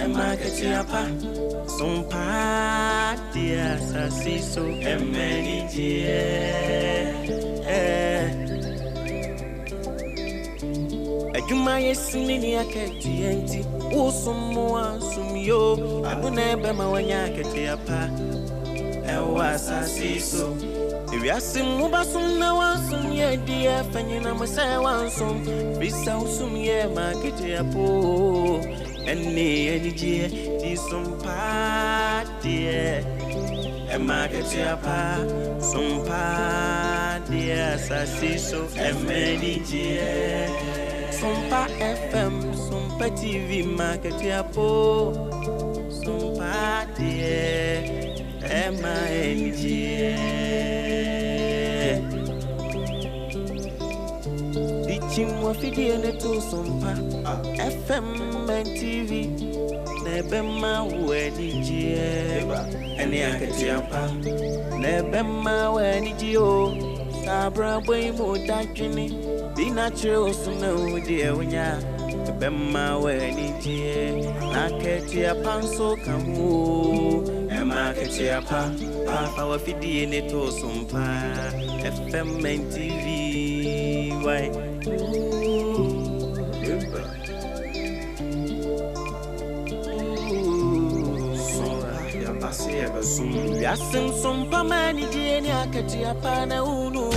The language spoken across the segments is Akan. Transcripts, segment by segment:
emaketiapa Sompa dia sasiso emeni Ajuma yesini ni aketienti usumwa sumyo abune bema wanya aketiapa ewa sasiso Ewiasim mubasum na wansum ye dia fanyina masa wansum bisa usum ye maketiapo eni enije ti sompa die emaketiapa sompa dia sasiso emenije Sompa FM Sompa TV maketiapo sompa die emenije Chimwa fidi ene to Sompa FM and TV Nebema weni jie Eni aketiapa Nebema weni jio Sabra bwe mo dajini Di natural suna udie unya Nebema weni jie Naketiapa nso kamu Ema aketiapa Papa wa fidi ene to Sompa FM and TV Why? Yasin sompa mani jeni akati apana unu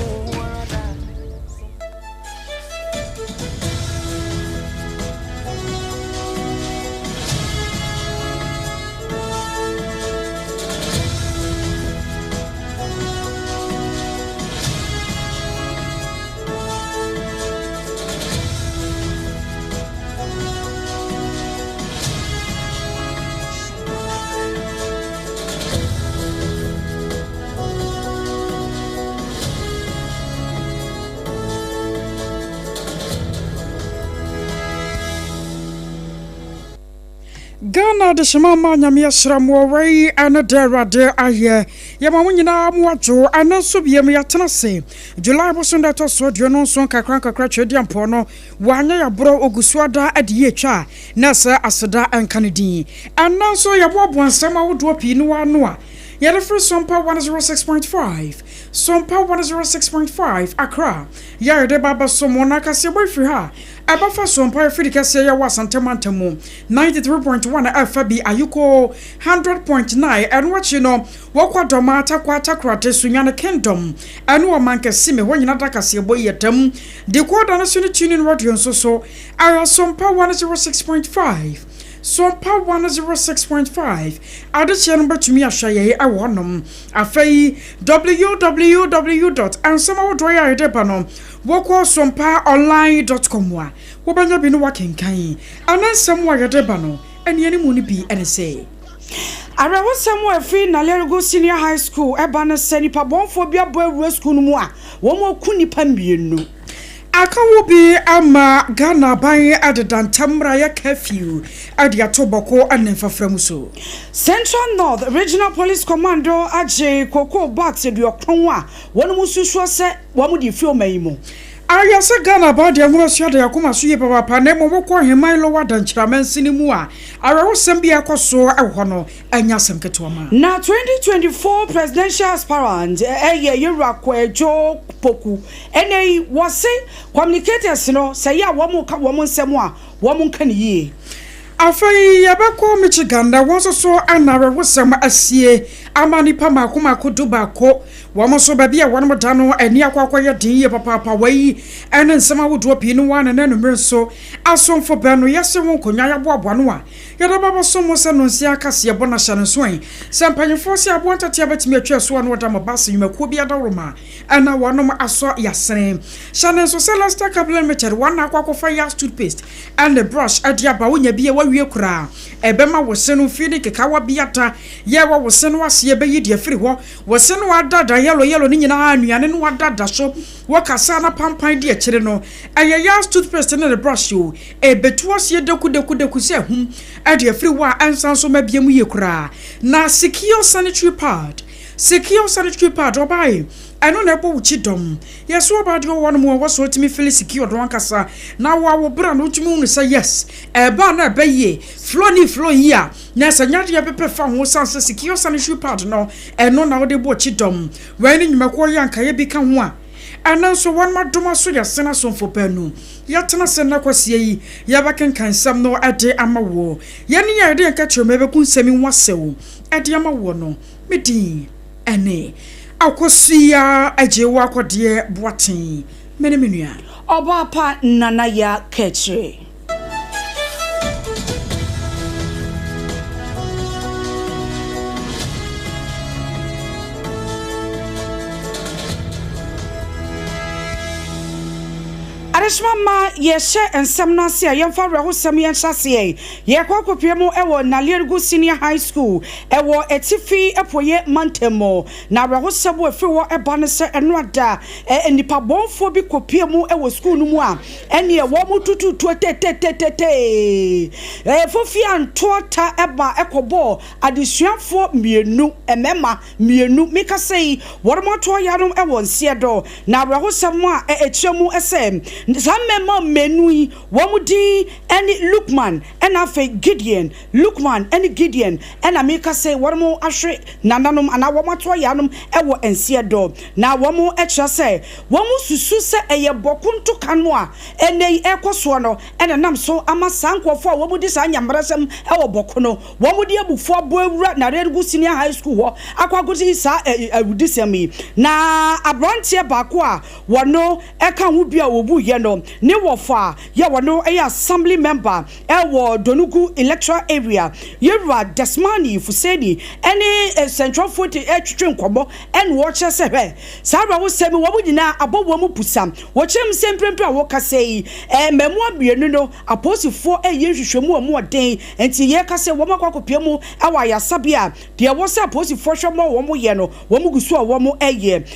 Ghana de shimama nyame asramwo wei anadara de aye yama nyina muajo ananso biem yatenase July bosunda to so de no so kakra twedi ampo no wanya ya bro ogusuada adie twa na sa aseda ankanedi ananso yabo nsema wodo pi no ano a yede free Sompa 106.5 Sompa 106.5 Accra yede baba somona kase boyfri ha abafa Sompa free kase ya wasantemantamu 93.1 FB ayuko 100.9 and what you know wakwa domata kwata krate sunyane kingdom anu o mankasi me wonyina dakase boy yetam de koda na sunu tuning radio nso ara Sompa 106.5 Sompa 106.5 adechia number to me ahwaye awonom afei www.ansamawodoyaidebano woko sompaonline.com wa wobanya bi no wakenkan anansam wa yedebano ene ene mu ni bi ene say Arawo Samuel free na Lergo Senior High School eba na senipa bonfo bia boa school no mu a wo mo ku nipa mbienu aka wo bi ama Ghana ban adedantamra ya curfew ade atoboko anenfafram so Central North Regional Police Commando aje koko box eduokron a wonu mususu se wo mu di fi omayimo Aya se Ghana ba de ngoro so de yakoma so ye papa na mo boko heman lo wada nchiramansini mu a arawo sem bia koso ehwo no anya sem ketoma na 2024 presidential aspirant yewra kwajo poku enei wose communicators no say ya wo mo nsem a wo mo nka ne yie afai yabako michiganda wonso so anare wosem asie amanipa makoma duba ko wamoso babi a wonmo dano ani akwakoye din papa wai ene nsema wodo pi no wan na no mrenso asomfo beno yese won konwa ya boabo no a yada baba somo se no nsia kase bona hya no so an sempanyefo se abo ntati abatimi atwa so no da mabase nyumako bia da roma ana wonom aso yasene hya so celesta kablan meter wan akwakofa ya toothpaste and the brush adia ba wonya bia wawie kura ebema wose no fini kekawa biata ye wa wose no ase be yidi afiri ho wose no adada yellow ni nyina anuane no adada so wakasa na pampan de akire no ayaya toothpaste and the brush yo ebetu ase deku se hum ade afiri wa ansan so mabiam ye kura na secure sanitary pad secure sanitary pad obai eno na ebo uchi dom yeso obade one mo wo so timi feel secure don kasa na wo bra no timi unu say yes eba na ebe ye flow here na sanyade ya pepe fa ho sanse secure sanitary pad no eno na wo de bo uchi dom we ni nyumako yanka ye bi ka ho a ananso one madoma so ya sena Somfo panu ya tena sena kwasie yi ya bakenkan sam no ade amawo ya ni ya de nka chiro mebe kun semi wasewo ade amawo no medi ene akosia ajewa akode boaten menua oba pa nana ya kechire Arishmama yeshe ensem nasi a yemfa reho sem yenhyase ye kwakopiemu ewo Naliergu Senior High School ewo etifi epoye mantemo na reho sebo efiwo eba ne se eno ada enipa bonfo bi kopiemu ewo school no mu a ene ewo mu tutu fofi antota eba ekobo adesuafo mienu emema mienu mika sei wormoto yarum ewo nsiedo na reho sem a ekyemu esem Samema menui wamudi any Lukman and afe Gideon Lukman and Gideon and Amika say warmo ashre nananum and awamato yanum ewo ensiedo na wamo echa say wamu susu se eye bokunto kanwa ene ekoso no and nam so ama sankofo wamudi sa nyamrasem ewo bokono wamudi abufo aboewura na Naliergu Senior High School ho akwagosi sa awudisemi na abrantie baako a wono eka ho bia wobu ye no ne wofa ya wono assembly member ewo Donugu electoral area yewura Desmani Fuseni ene central footy twetwe nkomo en wo che se hwe sara wo semi wo nyina abowo mu pusam wo chem semprempre a wo kasei memu abienu no aposifo hwehwemu omo den enti ye kase wo makokopia mu ewa yasabia de wo se aposifo hwemo wo mo ye no wo mu gusu a wo mo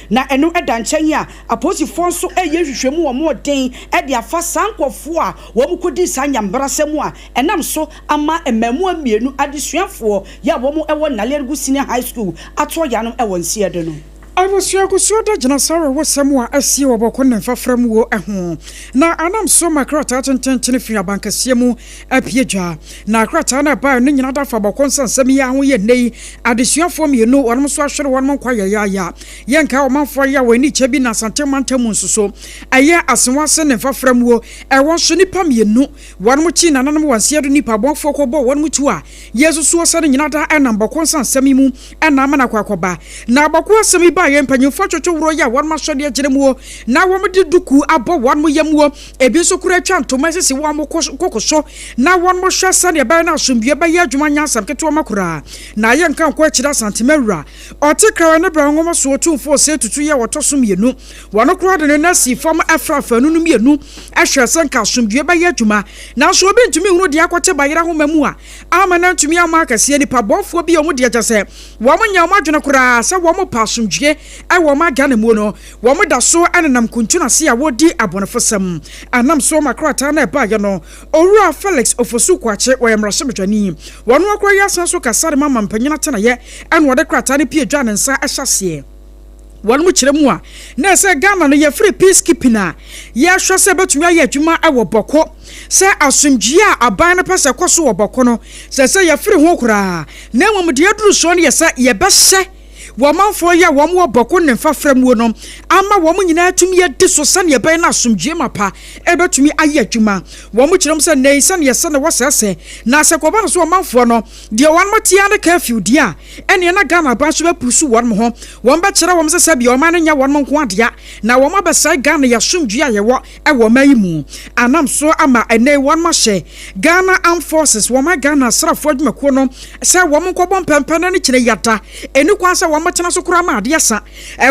na eno edanchan a aposifo so hwehwemu omo den de afa sankofo a wo mu kodi sanyambrasemu a enam so ama ememu amienu adesuafo ya wo mu ewo Naliergu Senior High School ato yanom ewo nsiede no Abusuakusuo da jinasara wasemu a asie woboko ne fafram wo eho na anam so makrata tenten fi abankasie mu apiedwa na akrata na ba no nyina da fa boko nsansam ya ho ye nei adesuafo mienu wonom so ahwere wonom kwa ya yenka omanfo ya wani chebi na santemantamu nsuso aye asenwase ne fafram wo ewo so nipa mienu wonom chi na nanom wansie do nipa bonfo kobo wonom tu a yesu so sare nyina da anam boko nsansam mu enam na kwakoba na boko asemi ba yempanyufo twetworo ya won masode agiremuo na womde duku abo won mo yamuo ebi so kura twantoma sisi wo kokoso na won mo hwasa ne ba na asombie ba ya adwuma nyansam keto makura na ye nka nko akira santimawura otikra ne bra ngomo so tumfo se tutu ye wotoso mienu wono kura de na si fam afrafa nunu mienu ahwe sanka asombie ba ya adwuma na so obi ntumi hunu de akote bayira ho mamu a amana ntumi amakase ni pabofo bi omo de agase wo mo nya omadwene kura sa wo mo pa asomdwe awo magane mu no wo mo da so anenam kuntuna se a wodi abonefosam anam so makrata na ba ye no owura Felix Ofosu kwache wo yemrahye medwani wono akwa yasan so kasare mama mpanyina tena ye an wode krata ne pie dwa ne nsa ahyase won mu kire mu a na se Ghana no ye free peacekeeping a ye hwe se betumi aye adwuma awo boko se asomdwe a aban na pese koso wo boko no se ye free ho kura na nwom de aduru so ne ye se ye behye womanfo ya womwo boko ne faframuo no ama wom nyina atumi yedi so sane ebe na asomdwe mapa ebetumi aye adwuma wom kirem se nei sane ye sane wasese na se koba no so womanfo no de wonmotia ne curfew dia ene na Ghana ba so bepusu wonmo ho won ba kire wom se sabi woma no nya wonmo nko adea na wom abesai Ghana ya asomdwe ayewo ewo mayimu anam so ama ene wonmo hye Ghana Armed Forces woma Ghana Sarfo adwumako no se wom nkobom pempene ne kire yata eni kwansa matena so kura ma ade asa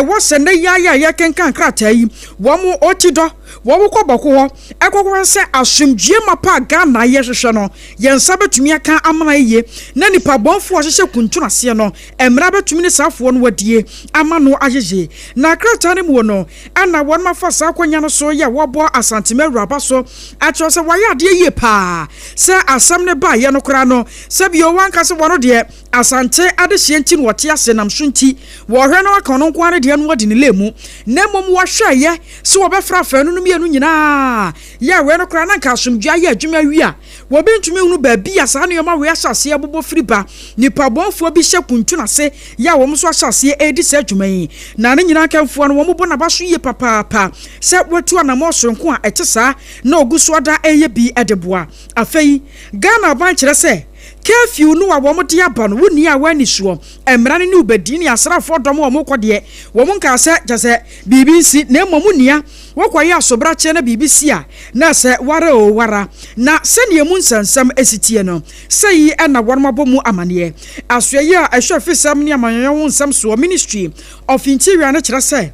wo se ne ya kenkan krata yi wo mu otido wo ko boko ho ekokoro se asomdue mapa Ghana ye hwehwe no yensa betumi aka amana ye na nipa bonfo hwehwe kuntu ase no emra betumi ne safo no wadie amano ajeje na krata ne mu no ana won mafa sa akonya no so ye wo bo asantema wuraba so atro se waye ade ye pa se asam ne ba ye no kra no se bi o wanka se wono de asante ade hye nti no wote ase nam so nti wo hwe no aka no nko ane de no wadi ne lemu na mom wo hwe ye se wo be fra fa no no mienu nyina ya we no kra na nka asomdua ye adwuma wi a wo be ntumi hunu ba bi asa no yoma we asase abobo firi ba nipa bonfo bi hye kuntu na se ya wo so asase edi se adwuma yi na ne nyina kanfo no wo mo bo na ba so ye papa se watu na mo soronko a ete saa na oguso da eye bi edeboa afei Ghana ban kire se curfew no wa mo de aba no woni a wani suo emra ne ubedi ni asrafo dom wo mo kode wo mo nka se jase BBC na momu nia wo kwaye asobra che na BBC a na se wara o wara na se ne mu nsansam esitie no se yi na wormabo mu amane asoye a ehwefisam ne amanyo wo nsam so Ministry of Interior na kire se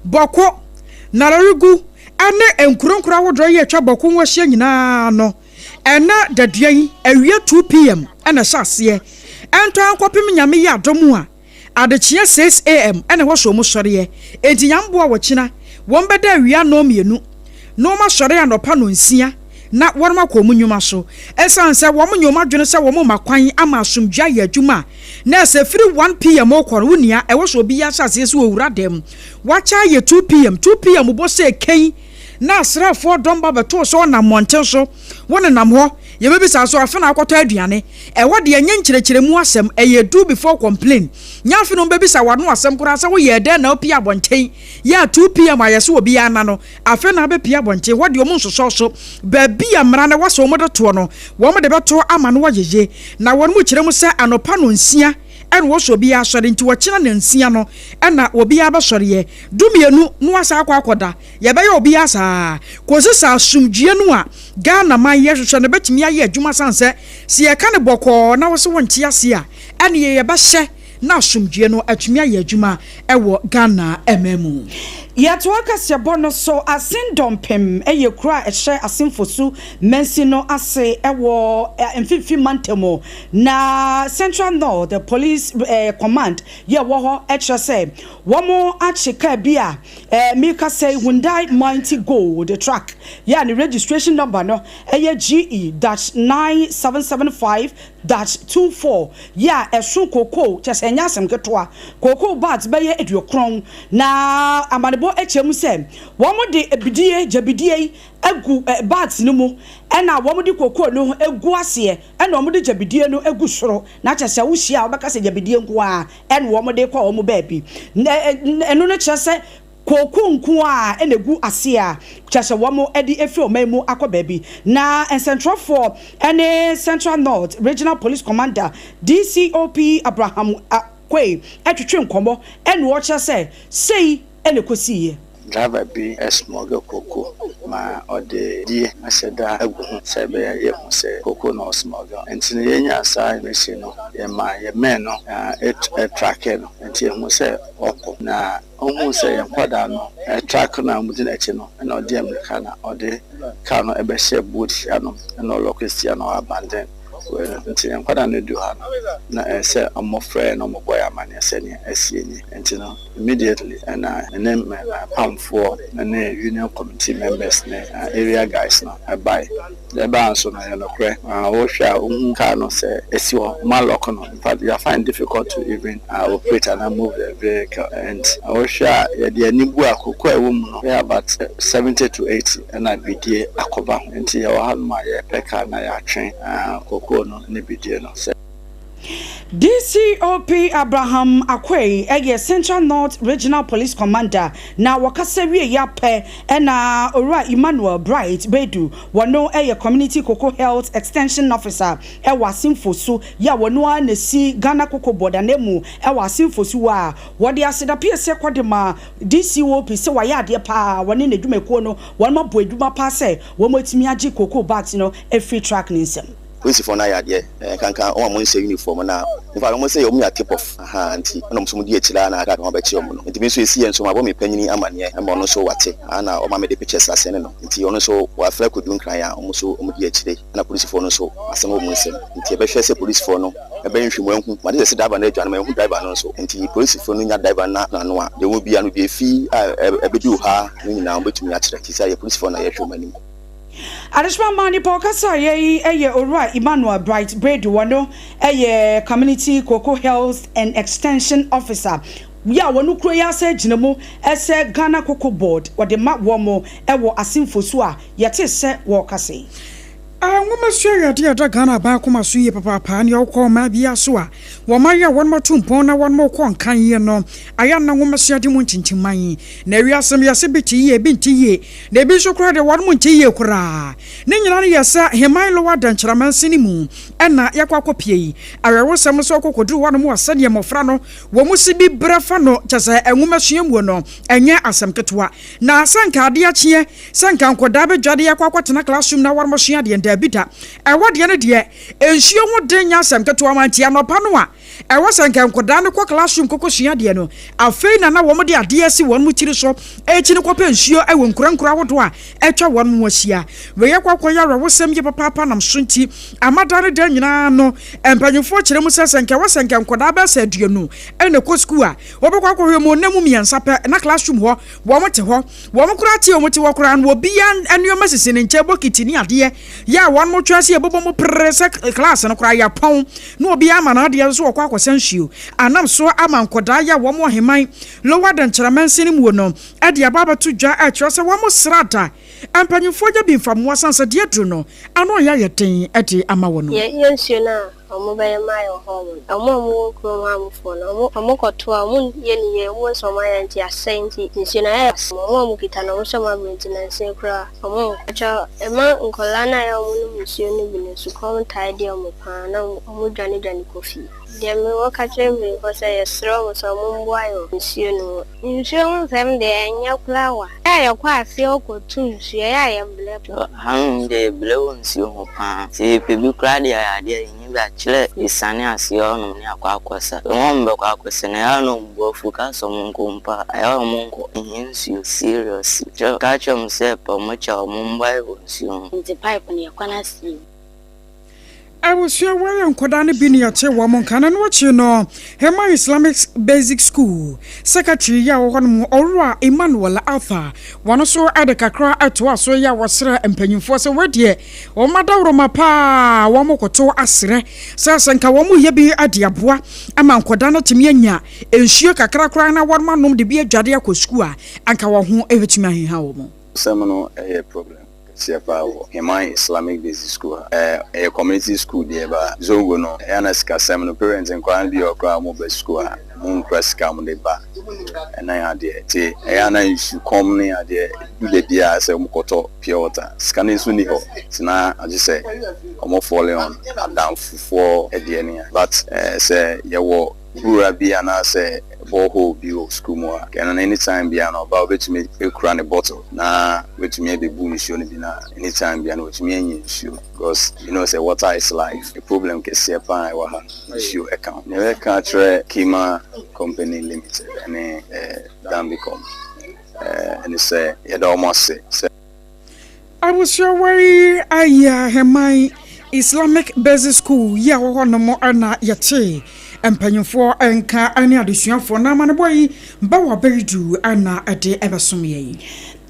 boko nararugu ane enkuronkura wodro ye twa boko wo hye nyina no ena daduan awia 2 pm ena hyase ento ankopim nyame ya domu a adechia 6 am ena wo so mu sore enti nyambo a wochina won beda awia no mienu no ma sore anopa no nsia na worma ko munyuma so esanse wo munyuma dwene se wo mu makwan ama asomdua ya adwuma na se firi 1 pm okoro wunia e wo so bi ya hyase se owura dem wacha ye 2 pm bo se ken na asrafo domba beto so na monten so wona nam ho ye bebisa so afa na akoto aduane e wode enye nkyerɛkyerɛmu asɛm eye do before complain nya afi no bebisa wano asɛm kura sɛ wo ye de na opia bonten ya 2 pm ayese obi ya na no afa na be pia bonten wode omu nsoso so ba bia mra na waso mo de to no wo mo de beto ama no wajeje na won mu kyerɛmu sɛ anopa no nsia en wo so bia sɔre nti wo kyena na nsia no ɛna obi ya ba sɔre ye dumienu no asa akwakoda ye be ye obi asa ko sesa asumdue no a Ghana man ye hwehwe no betimi aye adwuma sanse se ye ka ne bɔkɔ na wo so wonte ase a ɛne ye ba hye na asumdue no atumi aye adwuma ɛwɔ Ghana ememu Yet workers ya bono so asindompem eye kura ehye asimfosu mensi no ase ewo mfifi mantemo na Central North the police command ye wo ho ehye say womo achika bia mika say Hyundai Mighty Gold the truck ya ni registration number no eye GE-9775-24 ya esu koko chese nyasem ketwa koko bat be ye eduokron na amane echem se womo de ebidie jabidie egu bats no mu ena womo de kokoo no egu ase ena womo de jabidie no egu soro na kyese wo hia obeka se jabidie nko a ena womo de kwa womo baabi eno no kyese kokoo nko a ena egu ase a kyese womo edi efi omamu akọ baabi na Central 4 ene Central North Regional Police Commander DCOP Abraham Akwe etwetwe nkomo ena wo kyese sei ene kosiye driver be a smuggle cocoa ma or the dear I said that I won't say cocoa no smuggle and to the enya side machine no my men no a tracker no and he say oko na almost say kwada no a track na mudin eche no and or the Americana or the car no ebe share boot no and no location no abandon nti enkwada no du ha na say am friend no boy amane say ne asieni nti no immediately and name pam for and union committee members area guys no buy the balance no no kre wo hwa unka no say esi ho malok no in fact you find difficult to even operate and move the vehicle and wo hwa the animbu akoko e wo mu no about 70 to 80 and I be die akoba nti ya wa ma ye peka na ya twen koko no ne bidie no DCOP Abraham Akwe eye Central North Regional Police Commander na wakasewie yape na ora Emmanuel Bright Bedu wono eye Community Cocoa Health Extension Officer e wasimfosu ya wono anesi Ghana Cocoa Board anemu e wasimfosu wa wode aseda pese kwadema DCOP se wayade pa wone nedwumekuo no wonma bo edwuma pa se womotimi agi cocoa bat no e free track ninsem police for na yade kankan o mo nse uniform na in fact mo say o mu ya tip off anti no mo so mo di echira na aka ho ba chi o mo no nti me so esi enso ma bo me panyini amane e mo no so wate ana o ma me de pictures ase ne no nti ono so wa fra kodun kran ya o mo so o mu di echire na police for no so asem o mo nse nti e be hwe se police for no e be nhwemu enhu ma de se driver na adwa na enhu driver no so nti police for no nya driver na no a de wo bia no bi fi e be du ha no nyina o betumi a kire ti say police for na ye hwe mani Adishma mani pokasa ye ora Emmanuel Bright Bread wano community cocoa health and extension officer. Ya wonu kro ya se ginemu ese Ghana Cocoa Board wode ma womo ewo asimfo so a yete se wo kase. Ngoma share ya da Ghana ba kuma su ye papa pa ne okọ ma bia so a wo ma ya won matumpo na won mo ko nkan ye no aya na ngoma share de mu chinchinman na wi asem ya se biti ye binti ye na bi so kra de won mu nti ye kra ne nyina ne yesa heman lo wa danchiraman sini mu na yakwa kopie arewo sem so kokodu won mo asade mofra no wo mu si bi brefa no chese ngoma share mu no enye asem ketwa na sanka ade achie sanka nkoda be dwade yakwa kwatena classroom na won mo share de bita ewode ne de ensuo ho den nya asem keto amantia no pa no a ewo sanka nkoda ne kwa classroom koko sua de no afei na wo mo de ade asi won mu tiri so echi ne kwa pensuo ewo nkurankura wodo a etwa won mu asia we ye kwa ya rewo sem ye papa nam sunti amadare de nyina no empanyefo kire mu sanka wo sanka nkoda ba sa aduanu ene ko school a wo be kwa hwe mu namu miensa pe na classroom ho wo mo te ho wo mo kura ti wo mo ti wo kura no obi an anuoma sisi ne nche bokiti ni ade ya one more chance ye bobo mo prese class no kra ya pon no obi ama na de so kwa kwasanhio anam so ama nkoda ya wo mo heman lower than chiramansi ni mu no e de ababa to dwa a kire se wo mo srata ampanyefo ja bi fam wasansa de dru no ano ya yeten e de ama wo no ye nsuo na omo be mai home omo kro ma mo fo no omo koto omo ye ni ye wo so ma ya nti asenti nsuo na ya omo kita na wo so ma maintenance kra omo acha ema nkola na ya omo no nsuo ni bi ne su kom tidy omo pa na omo dwane kofi dem wo ka chembe ko say esro so mo mbwayo nsuo no nsuo nsem de enya kulawa ya kwa afi okotu nsuo ya ble han de ble nsuo ho pa se pebi kra de ya de yin ba chile isane ase ono ni akwakwasa won be kwakwasa na ya no mbofu ka so monkompa ayo monko nsuo serious ka chom se pa mo cha mo mbwayo nsuo nti pipe ni yakwana si I was sure where Kodani Bini at Wamonkan and watching no Hema Islamic Basic School Secretary ya one Ora Emmanuel Arthur one so at the Kakra at was so ya was and penny for so word ye or Madame Pa Wamokoto Asre Sasanka Wamu Yebi at Diabua Aman Kodana Timiania ensure Kakra Krana one man nom de be a Jadia School and Kawahu Evertima Home. Seminal a problem. CFA Hema Islamic Basic School a community school there ba zongo no anaska seminal parents and kwandi okra mobile school mun press cam de ba and I had the ana issue come near the do the dia say mukoto pure water scanning suni ho tina I just say omo falling on down for a DNA but say yawo Bura be an say boho bio school more can anytime be an about which me a crown a bottle na which me be boom show anytime be an which me issue because you know say water is life a problem can see a pan issue account never can't try Kima Company Limited and then become and say it almost say I was sure where I Hema Islamic Basic School ya wo no mo na yete empanyefo enka ani adesuafo na mane boy ba wa beridu ana ade ebesom ye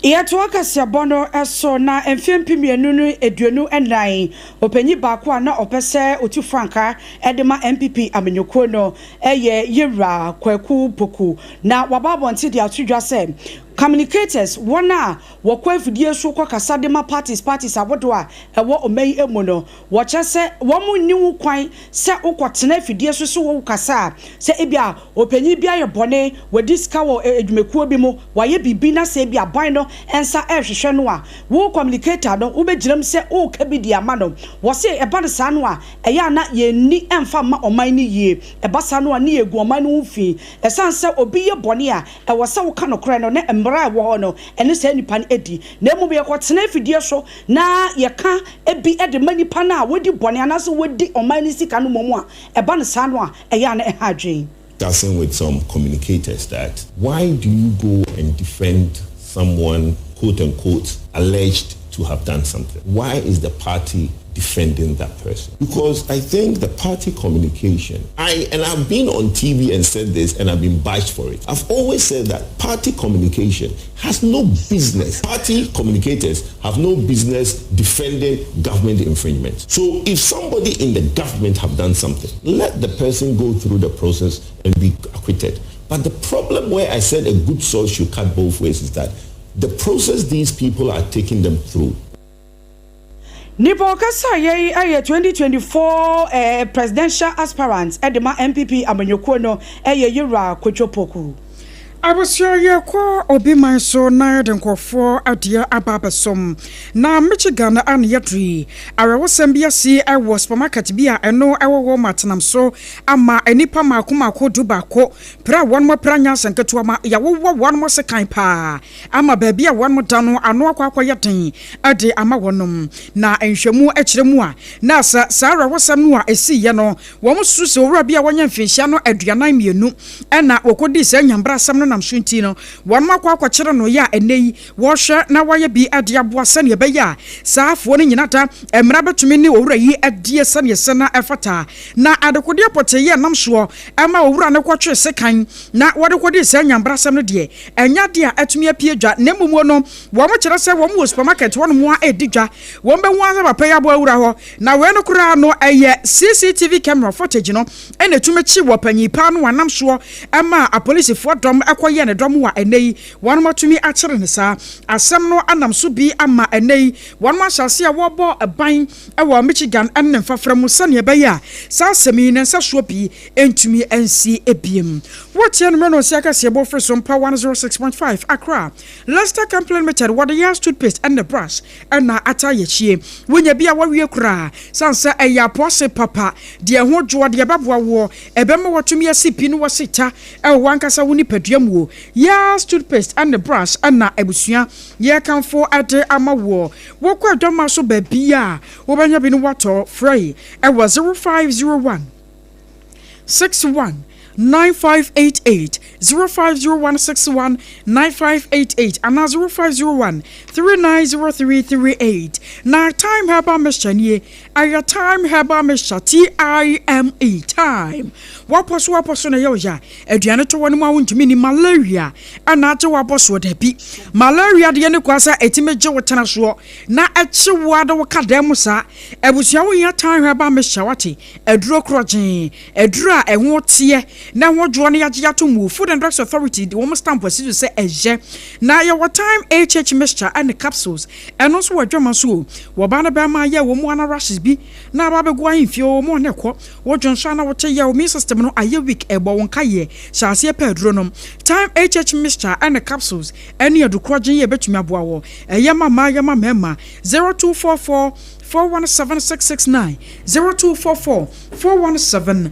Yeto akasia bono eso na emfempi mienu nu eduonu endan opanyi baako a na opese otu franka edema MPP amenyoko no eye yewra kwaku poku na wababonti de atudwa se communicators wana wakwa fidie so kwa kasadema parties abodo a ewo omei emu no wacha se womu niwu kwan se ukotena fidie so wo kasa se ebia opanyi bia ye bone wadiska wo edwumekuo bi mu waye bibi na se ebia ban no ensa ehwehwe no a wo communicator no ubegiram se o ka bi dia ma no wo se eba de sa no a eya na ye ni emfa ma oman ni yie eba sa no a ni egu oman no fi esan se obi ye bone a ewo se wo ka no kra no na mbra wo no ene se nipa no edi na mu be kwotena afidie so na yeka ebi ede manipa na wodi bone anase wodi omani sika no momu a eba ne sa no a eya na ha adwen. Discussing with some communicators that why do you go and defend someone, quote unquote, alleged to have done something? Why is the party defending that person? Because I think the party communication, I've been on TV and said this and I've been bashed for it. I've always said that party communication has no business. Party communicators have no business defending government infringement. So if somebody in the government have done something, let the person go through the process and be acquitted. But the problem where I said a good source should cut both ways is that the process these people are taking them through. Nipo kasa ye 2024 presidential aspirants edema MPP amanyoko no yura Kochopoku. Abosua ye kwa obi man so na de nkofo adia ababasom na Michigan an yatri arewo sambia si ewo supermarket bia eno ewo Walmart nam so ama enipa makomako dubako pra wonmo pranya sanketo ama yawo wonmo sekan pa ama baabia wonmo dano ano akwa yeten ade ama wonom na enhwemu akiremu a na sa arewo sam no a esi ye no wo msusu owura bia wonya mfinhia no aduanan mienu ena okodi sa nyambra sam no Shunti no one makwa kwakire no ya enei wo hwe na waye bi ade aboa sane be ya Sarfo no nyinata emra betumi ne owura yi ade sane sena efata na adekode pote ye namso ama owura ne kwatwe sekan na wode kode se nyambra sam no de enya de a atumi apie dwa na mumu no wo mo kire se wo mo supermarket wo no mo edidwa wo be wanza papa ya bo owura ho na we no kura no eye CCTV camera footage no ene tumechi wo panyipa no wanamso ama a police fo dom ye ne dom wa enei won matumi akire ne sa asem no anam so bi ama enei won ma hyase a wo bo aban e wo Michigan enne fafra mu sane be ya sa asemi ne nsa so bi entumi ensi ebiem wotie no no sia ka se bo for Sompa 106.5 Accra Leicester Complimented what the toothpaste and the brush and na ataye chie wonya bia wawie kura sansa eya pose papa de ho dwo de beboa wo ebema watumi asipi no wasita e wankasa woni paduam yes toothpaste and the brush and na ebusua ye kan for ade amawo wo kwa doma so ba bia wo banya bi no wato free e was 0501 61 9588 050161 9588 and 0501 390338 na time haba meshanie aya time haba mesha TIME time waposo na yoja aduane to wonu ma wontumi ni malaria ana ate waposo da bi malaria de ne kwasa etimeje wotena so na achi wada wokadam sa ebusua wo ya time haba mesha wate aduro krogen aduro a eho tie na wodwo ne yagye to mu Food and Drugs Authority the woman stamp was to say eje na your time HH mixture and the capsules and also wadwama so wo ba na ba ma ye wo mu ana rashes bi na ba be go ahimfio mo ne kɔ wodwo nso na wote ye wo mi system no aye week ebo won kaye hyase pedro nom time HH mixture and the capsules any adukrogen ye betumi aboa wo eye mama ye mama 0244 417 669 0244 417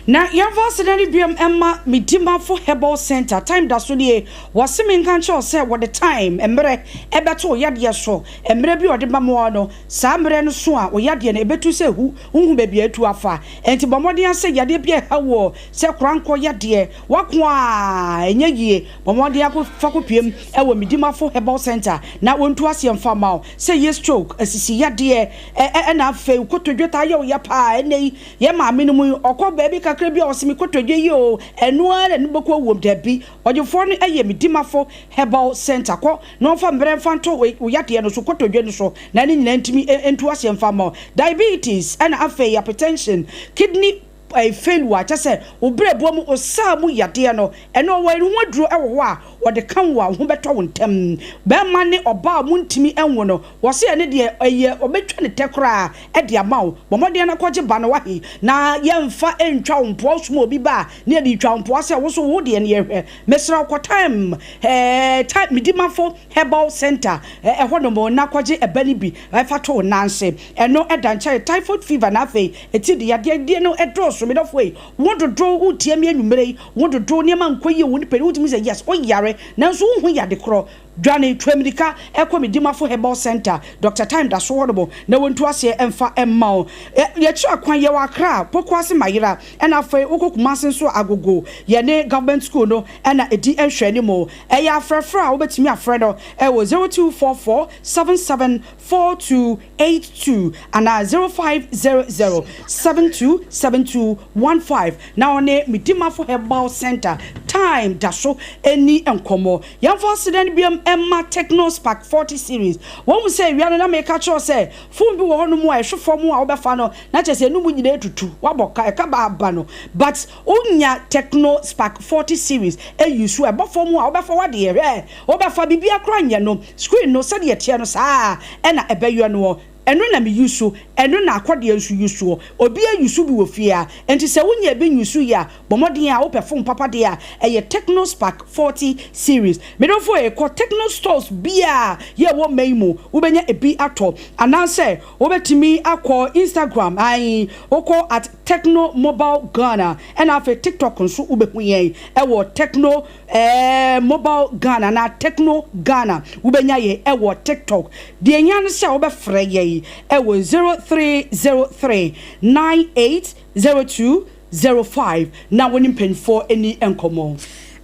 na yava sedani biam emma midima for herbal center time da so nie wasemi kan cho se what the time emre ebeto yade so emre bi ode mamo no sa mre no so a oyade na ebetu se hu be bia tu afa enti bomode ase yade bia hawo se kranko yade wako a enye yie bomode akfa kopiem ewo midima for herbal center na wontu ase mfa ma se ye stroke asisi yade na afa kotodweta ye ya pa ene ye ma menu okọ baby kakra bi osimi kotodwe yi o enu ara ne beko wom dabi ojefo no eye midimafo herbal center ko no fa mbre fanto wo yade no so kotodwe no so na ne nyina ntimi entu ase mfa ma diabetes and afa hypertension kidney failure chase obrebo mu osamu yade no eno wari waduro ewo ho a wode kan wa ho beto wontem be ma ne oba mu ntimi enwo no wo se ene de eye obetwa ne tekra e de amawo bomode na kwaje ba no wahi na yemfa entwa wompo so obi ba ne de twa wompo se wo so wo de ne yehwe mesra ko time time midimafo herbal center ho no mo na kwaje ebani bi fa to nanse eno edanche typhoid fever na fe eti de yade no edro so me dofo e won dodro utie me anwumere won dodro ne ma nkoyi won peri utimi say yes o yare nanso hu yade kro dwane twamrika ekomidimafo herbal center Dr. Time da so honobo na wontu ase emfa emmao ye twa kwan ye wakra pokwase mayira ena afei okokuma senso agogo ye ne government school no ena edi enhwani mo eya afrefra obetimi afre no wo 0244774282 ana 0500727215 na one midimafo herbal center Time da so eni enkomo yamfa accident biam Emma Techno Spark 40 series. One say we are na make catch say phone bi wo hono mu a ehwefo mu a obefa no na chese nu mu nyina etutu waboka e ka ba no but onya Techno Spark 40 series e use e bofo mu a obefa wade e obefa bibia kra nya no screen no se de tie no saa e na ebeyo no eno na me yusu eno na akwade ensu yusu obi ayusu bi wo fia enti se wonya be yusu ya bomodin a wo perform papa de a eye Techno Spark 40 series me don for e ko Techno stores bia ye wo maimo wo benya ebi ato ananse wo betimi akọ Instagram ai oko at Techno Mobile Ghana and afa TikTok nso wo behu yen e wo Techno Mobile Ghana na Techno Ghana wo benya ye e wo TikTok de enya no se wo be frɛ ye ewo 0303980205 na woni mpenfo eni enkomo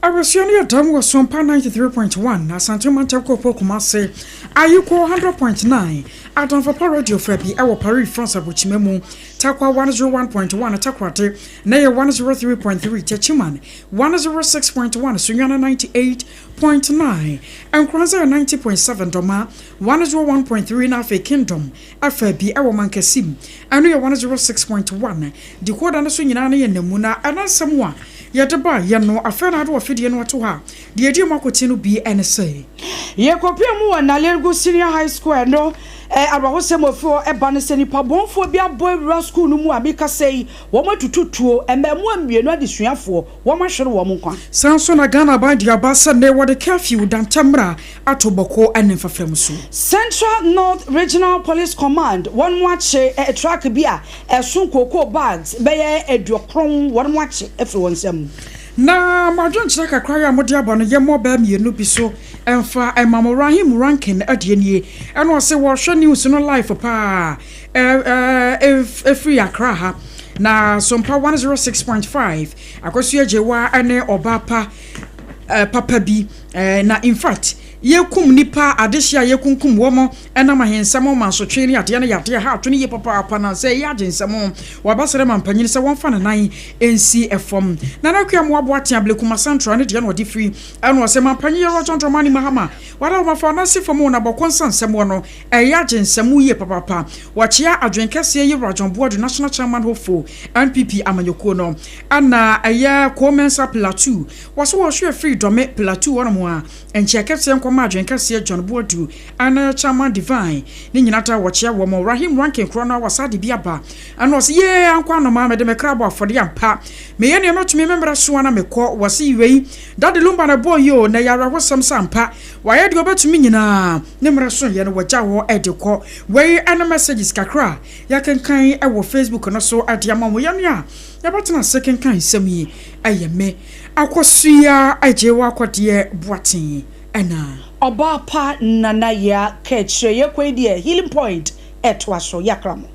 Abasioni Adam was Sompa 93.1 Asante Mantako Kumase Ayuko 100.9 Adam for Radio Frebi our Paris France Abuchimemu Takwa 101.1 Takwate Naya 103.3 Techiman 106.1 Sunyana 98.9 and Kranza 90.7 Doma 101.3 Nafe Kingdom FB our Mankasim and 106.1 the Kodana Sunyana Nemuna and Samoa Yadaba Yano Afena do afidie no to ha de edi makoti no bi NSA ye kopia mu na Lergo Senior High School no abahosemo e ba ne senipa bonfo bia boy rural school no mu abika sei wo matututuo ememu amienu adesuafo wo mahwere wo nkwa sanso na Ghana ba dia ba se ne wo de curfew dantamra atoboko enfafrem so Central North Regional Police Command one watch a track bia esunkoko bags beye edokron one watch efri wonsem na madron chaka kwaya amodi abano ye mo ba mienu bi so emfa Rahim ranking adienie eno se wo hwe news no live pa free Accra ha na Sompa 106.5 akosu ajewa ane obapa papa bi na in fact yekum nipa adehia yekunkum womo ena mahensamo mansotwe ne ade na yade ha atwe ne ye papa apa na se ya agensamo wabasere mampanyini se wonfa na nan NCFM na na kwam wabo ate ablekuma central ne de na odi free ena se mampanyi ro tonto mani mahama wala mafa na sifo na bokonsansamo no ya agensamo ye papa wachia adwenkase ye rajon board national chairman hofo NPP amanyoko no ana aya commensa plateau waso wo hwe free dome plateau wono mo a enchiakese ma adwenkase John Boadu ana chairman divine ni nyinata wochia wo mo Rahim ranking krona wasade biaba ana wose ye ankwa no ma mede mekrabo afode ampa me ye ne matumi membra so na mekọ wose iwei dade lumba na boy yo na yara wosam sampa waye de obetumi nyina ne mra so ye no wagya wo edekọ wei ana messages kakra ya kankan e wo Facebook no so adiama mo ye no a ya batena second kan sami ayeme akosua ajewa akode boaten ena oba pa nana ya ketche ye kwedie healing point etwaso yakramo